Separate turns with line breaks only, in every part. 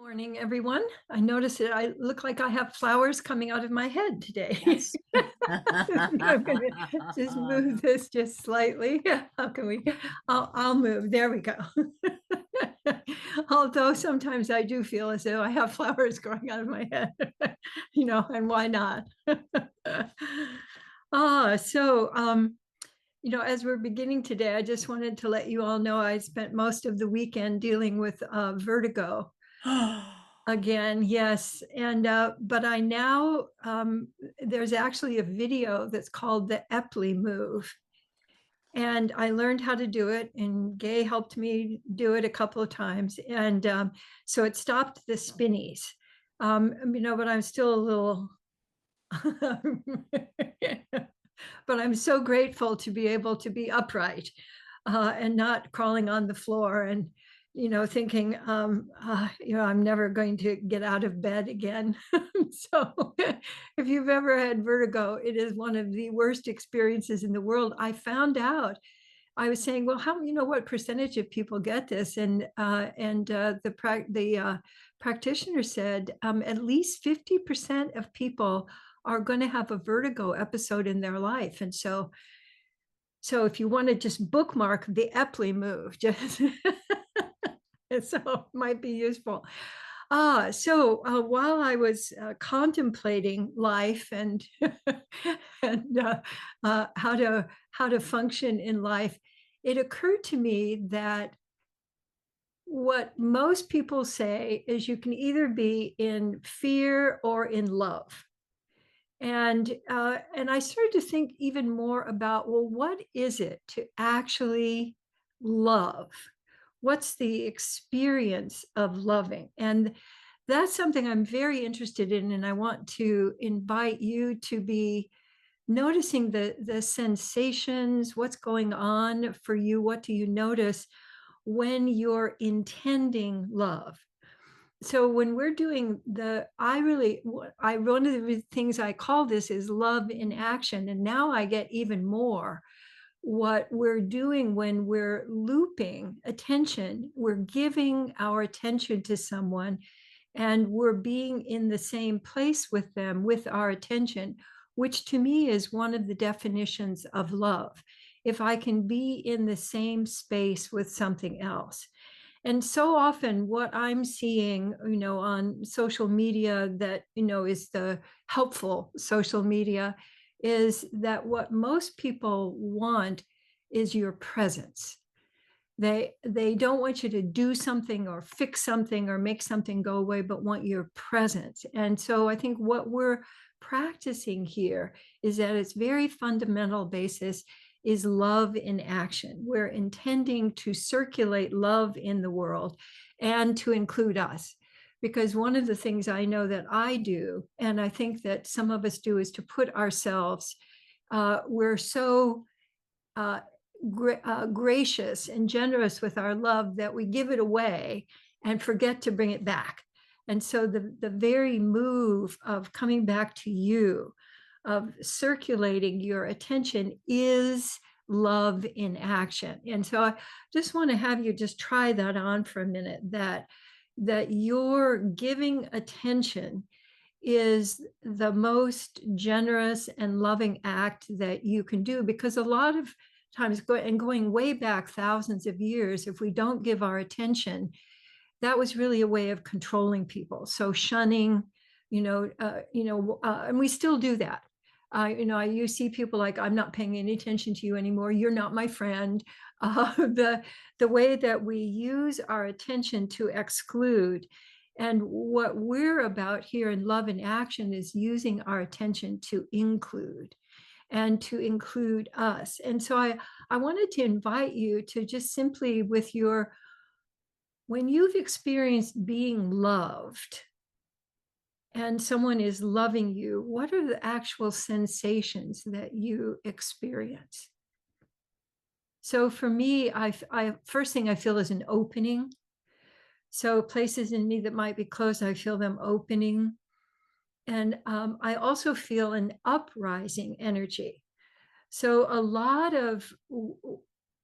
Morning, everyone. I notice that I look like I have flowers coming out of my head today.
Yes.
I'm going to just move this just slightly. How can we? I'll move. There we go. Although sometimes I do feel as though I have flowers growing out of my head, and why not? As we're beginning today, I just wanted to let you all know I spent most of the weekend dealing with vertigo. Again, yes. But I now, there's actually a video that's called the Epley move. And I learned how to do it, and Gay helped me do it a couple of times. So it stopped the spinnies. But I'm still a little, but I'm so grateful to be able to be upright and not crawling on the floor and thinking I'm never going to get out of bed again. So if you've ever had vertigo, it is one of the worst experiences in the world. I found out, I was saying, well, how, what percentage of people get this? The practitioner said at least 50% of people are going to have a vertigo episode in their life. And so if you want to just bookmark the Epley move, just so it might be useful. While I was contemplating life and how to function in life, it occurred to me that what most people say is you can either be in fear or in love. And I started to think even more about, well, what is it to actually love? What's the experience of loving? And that's something I'm very interested in, and I want to invite you to be noticing the sensations, what's going on for you, what do you notice when you're intending love. So when we're doing one of the things I call this is love in action. And now I get even more what we're doing when we're looping attention. We're giving our attention to someone and we're being in the same place with them with our attention, which to me is one of the definitions of love. If I can be in the same space with something else. And so often what I'm seeing, on social media that, is the helpful social media, is that what most people want is your presence. They don't want you to do something or fix something or make something go away, but want your presence. And so I think what we're practicing here is that it's very fundamental basis is love in action. We're intending to circulate love in the world and to include us. Because one of the things I know that I do, and I think that some of us do, is to put ourselves, we're so uh, gracious and generous with our love that we give it away and forget to bring it back. And so the very move of coming back to you, of circulating your attention, is love in action. And so I just want to have you just try that on for a minute, that your giving attention is the most generous and loving act that you can do, because a lot of times, going way back thousands of years, if we don't give our attention, that was really a way of controlling people. So shunning, and we still do that. You see people like, I'm not paying any attention to you anymore. You're not my friend. The way that we use our attention to exclude. And what we're about here in love and action is using our attention to include and to include us. And so I wanted to invite you to just simply when you've experienced being loved and someone is loving you, what are the actual sensations that you experience? So for me, I first thing I feel is an opening. So places in me that might be closed, I feel them opening. And I also feel an uprising energy. So a lot of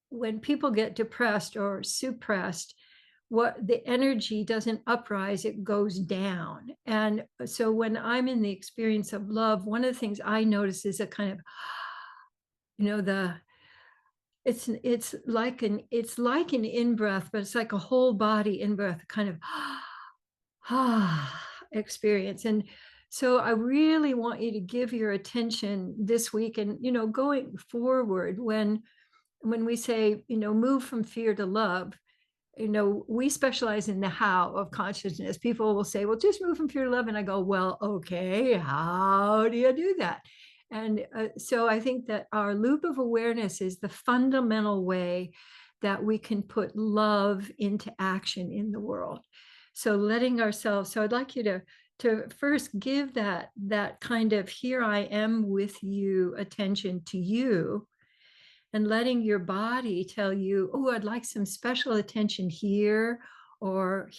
when people get depressed or suppressed, what the energy doesn't uprise, it goes down. And so when I'm in the experience of love, one of the things I notice is a kind of, the it's like an in-breath, but it's like a whole body in-breath, kind of experience. And so I really want you to give your attention this week and, going forward, when we say, move from fear to love, we specialize in the how of consciousness. People will say, well, just move from fear to love. And I go, well, okay, how do you do that? And so I think that our loop of awareness is the fundamental way that we can put love into action in the world. So letting ourselves, so I'd like you to first give that kind of here I am with you attention to you, and letting your body tell you, oh, I'd like some special attention here, or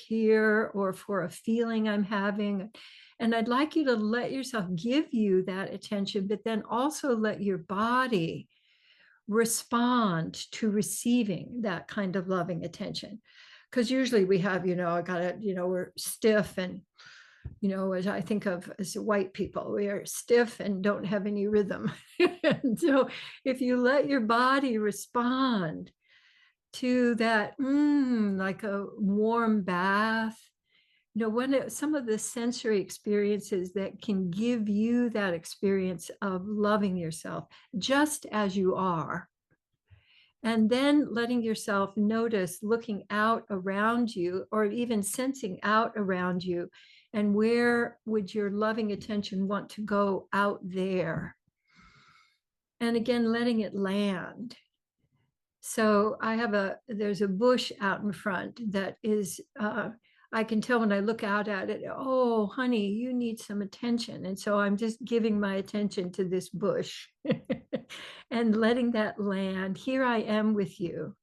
for a feeling I'm having. And I'd like you to let yourself give you that attention, but then also let your body respond to receiving that kind of loving attention. Because usually we have, I gotta, we're stiff, and as I think of as white people, we are stiff and don't have any rhythm. And so if you let your body respond to that, like a warm bath, some of the sensory experiences that can give you that experience of loving yourself just as you are, and then letting yourself notice looking out around you, or even sensing out around you, and where would your loving attention want to go out there, and again letting it land. So there's a bush out in front that is, I can tell when I look out at it, oh honey, you need some attention. And so I'm just giving my attention to this bush and letting that land. Here I am with you,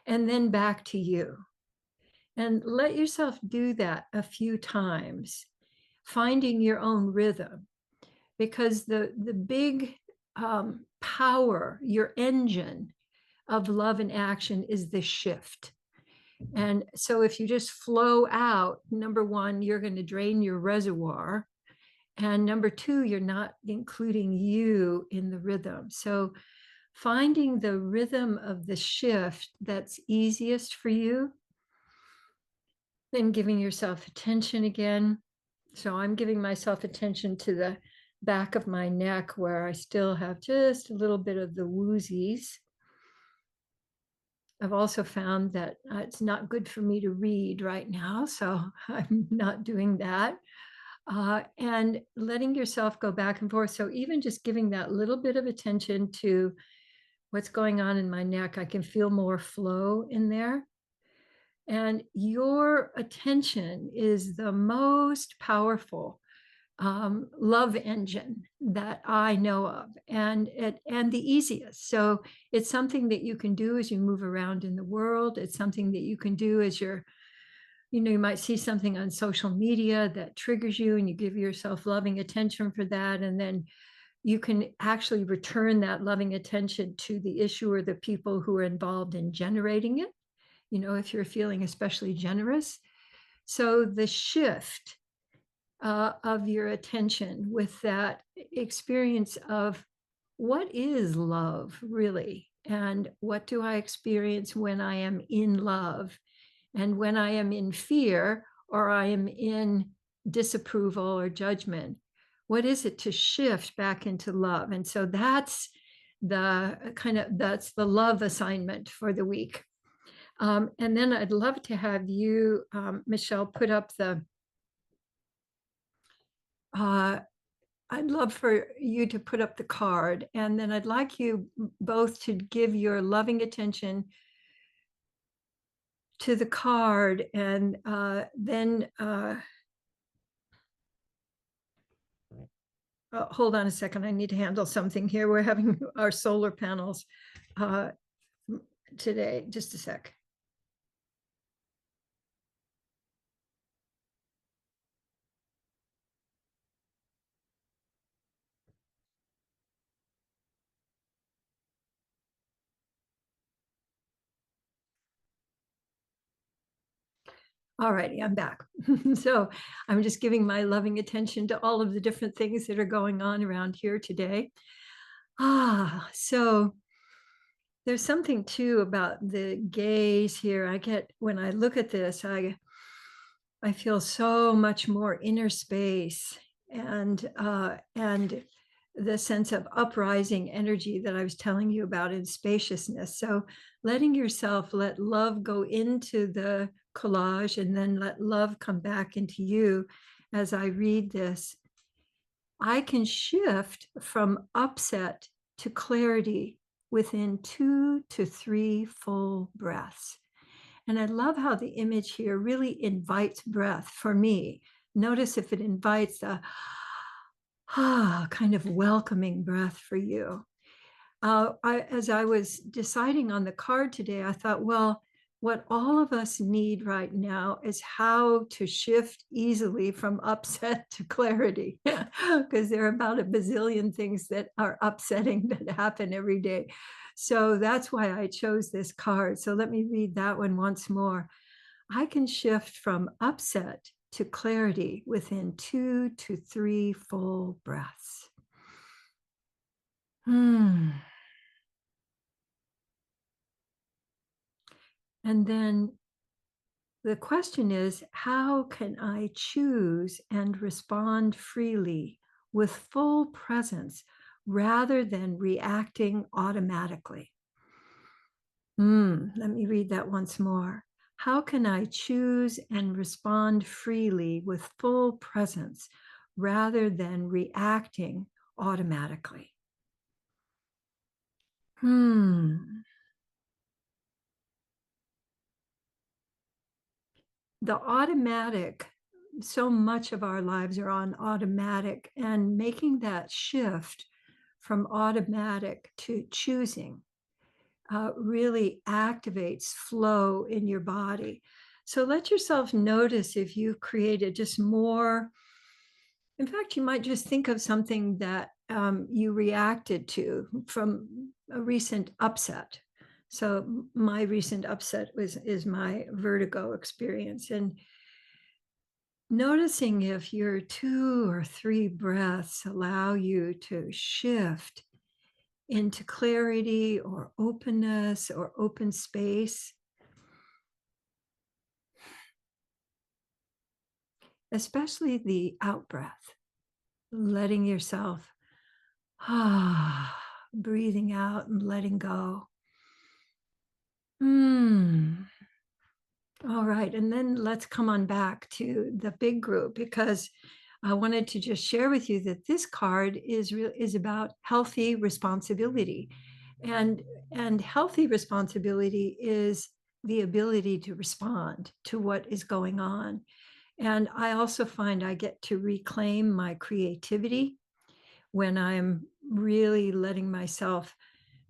and then back to you. And let yourself do that a few times, finding your own rhythm, because the big power, your engine of love and action, is the shift. And so if you just flow out, number one, you're going to drain your reservoir. And number two, you're not including you in the rhythm. So finding the rhythm of the shift that's easiest for you, then giving yourself attention again. So I'm giving myself attention to the back of my neck, where I still have just a little bit of the woozies. I've also found that it's not good for me to read right now, so I'm not doing that. And letting yourself go back and forth. So even just giving that little bit of attention to what's going on in my neck, I can feel more flow in there. And your attention is the most powerful love engine that I know of, and the easiest. So it's something that you can do as you move around in the world. It's something that you can do as you might see something on social media that triggers you, and you give yourself loving attention for that. And then you can actually return that loving attention to the issue or the people who are involved in generating it, if you're feeling especially generous. So the shift of your attention with that experience of what is love really, and what do I experience when I am in love, and when I am in fear, or I am in disapproval or judgment, what is it to shift back into love? And so that's the love assignment for the week. And then I'd love to have you, Michelle, put up uh, I'd love for you to put up the card, and then I'd like you both to give your loving attention to the card, and then hold on a second, I need to handle something here. We're having our solar panels uh, today. Just a sec. All righty, I'm back. So I'm just giving my loving attention to all of the different things that are going on around here today. So there's something too about the gaze here. I get when I look at this, I feel so much more inner space and the sense of uprising energy that I was telling you about in spaciousness. So letting yourself let love go into the collage and then let love come back into you as I read this. I can shift from upset to clarity within 2 to 3 full breaths. And I love how the image here really invites breath for me. Notice if it invites a kind of welcoming breath for you. As I was deciding on the card today, I thought, well, what all of us need right now is how to shift easily from upset to clarity, because there are about a bazillion things that are upsetting that happen every day. So that's why I chose this card. So let me read that one once more. I can shift from upset to clarity within 2 to 3 full breaths. And then the question is, how can I choose and respond freely with full presence rather than reacting automatically? Let me read that once more. How can I choose and respond freely with full presence rather than reacting automatically? Hmm. The automatic, so much of our lives are on automatic, and making that shift from automatic to choosing really activates flow in your body. So let yourself notice if you've created just more. In fact, you might just think of something that you reacted to from a recent upset. So my recent upset is my vertigo experience, and noticing if your 2 or 3 breaths allow you to shift into clarity or openness or open space, especially the out breath, letting yourself breathing out and letting go. All right. And then let's come on back to the big group, because I wanted to just share with you that this card is about healthy responsibility. And healthy responsibility is the ability to respond to what is going on. And I also find I get to reclaim my creativity when I'm really letting myself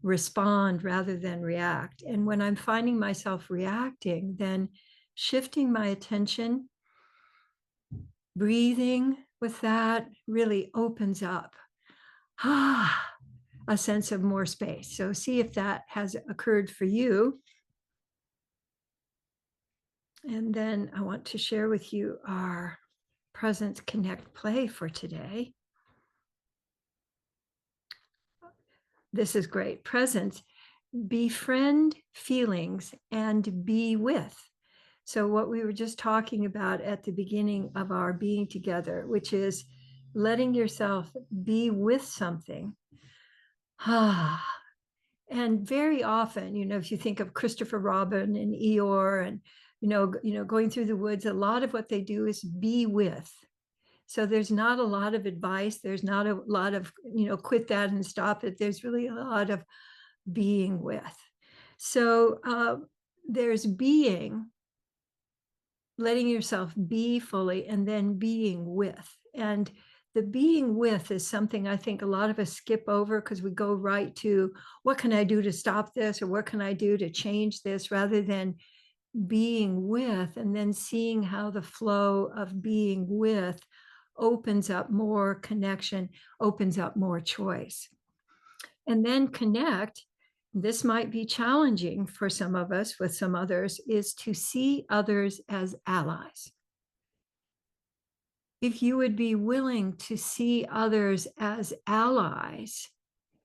respond rather than react. And when I'm finding myself reacting, then shifting my attention, breathing with that really opens up a sense of more space. So see if that has occurred for you. And then I want to share with you our Presence Connect play for today. This is great. Presence, befriend feelings and be with. So what we were just talking about at the beginning of our being together, which is letting yourself be with something. And very often, if you think of Christopher Robin and Eeyore and, going through the woods, a lot of what they do is be with. So there's not a lot of advice. There's not a lot of, quit that and stop it. There's really a lot of being with. So there's being, letting yourself be fully, and then being with. And the being with is something I think a lot of us skip over because we go right to what can I do to stop this, or what can I do to change this, rather than being with and then seeing how the flow of being with opens up more connection, opens up more choice. And then connect this might be challenging for some of us with some others, is to see others as allies. If you would be willing to see others as allies,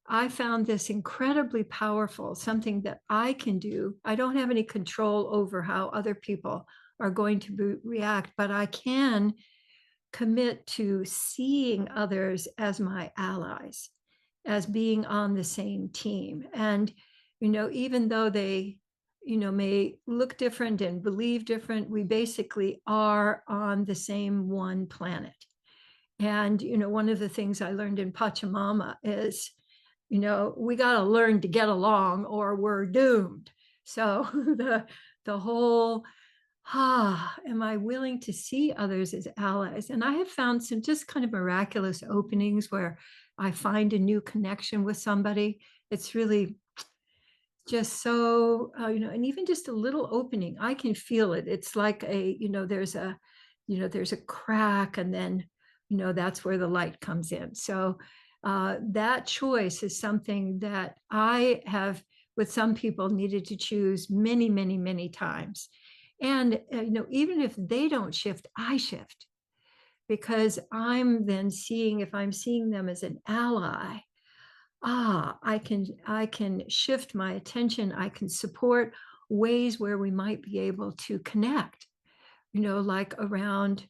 I found this incredibly powerful, something that I can do. I don't have any control over how other people are going to react, but I can commit to seeing others as my allies, as being on the same team. And, even though they, may look different and believe different, we basically are on the same one planet. And, one of the things I learned in Pachamama is, we got to learn to get along or we're doomed. So the whole am I willing to see others as allies? And I have found some just kind of miraculous openings where I find a new connection with somebody. It's really just so, and even just a little opening, I can feel it. It's like there's a crack, and then, that's where the light comes in. So that choice is something that I have, with some people, needed to choose many, many, many times. And, even if they don't shift, I shift, because I'm then seeing, if I'm seeing them as an ally, I can shift my attention. I can support ways where we might be able to connect, like around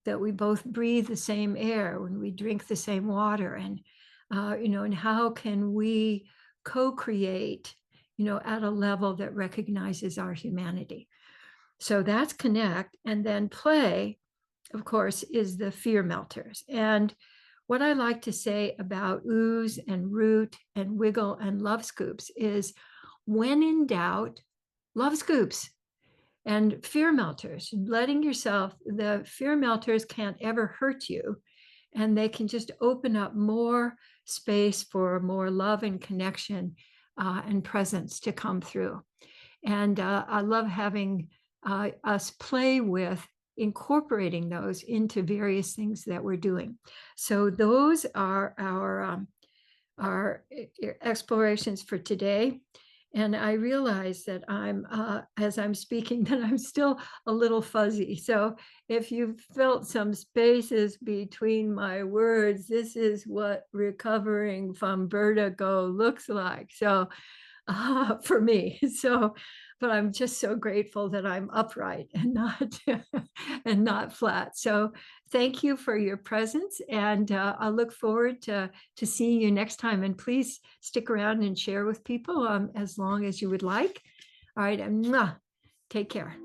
that we both breathe the same air, when we drink the same water, and, and how can we co-create, at a level that recognizes our humanity. So that's connect. And then play, of course, is the fear melters. And what I like to say about ooze and root and wiggle and love scoops is, when in doubt, love scoops and fear melters, letting yourself, the fear melters can't ever hurt you. And they can just open up more space for more love and connection and presence to come through. And I love having us play with incorporating those into various things that we're doing. So those are our explorations for today. And I realize that as I'm speaking, that I'm still a little fuzzy. So if you felt some spaces between my words, this is what recovering from vertigo looks like. So for me. So, but I'm just so grateful that I'm upright and not and not flat. So thank you for your presence, and I look forward to seeing you next time. And please stick around and share with people as long as you would like. All right, and take care.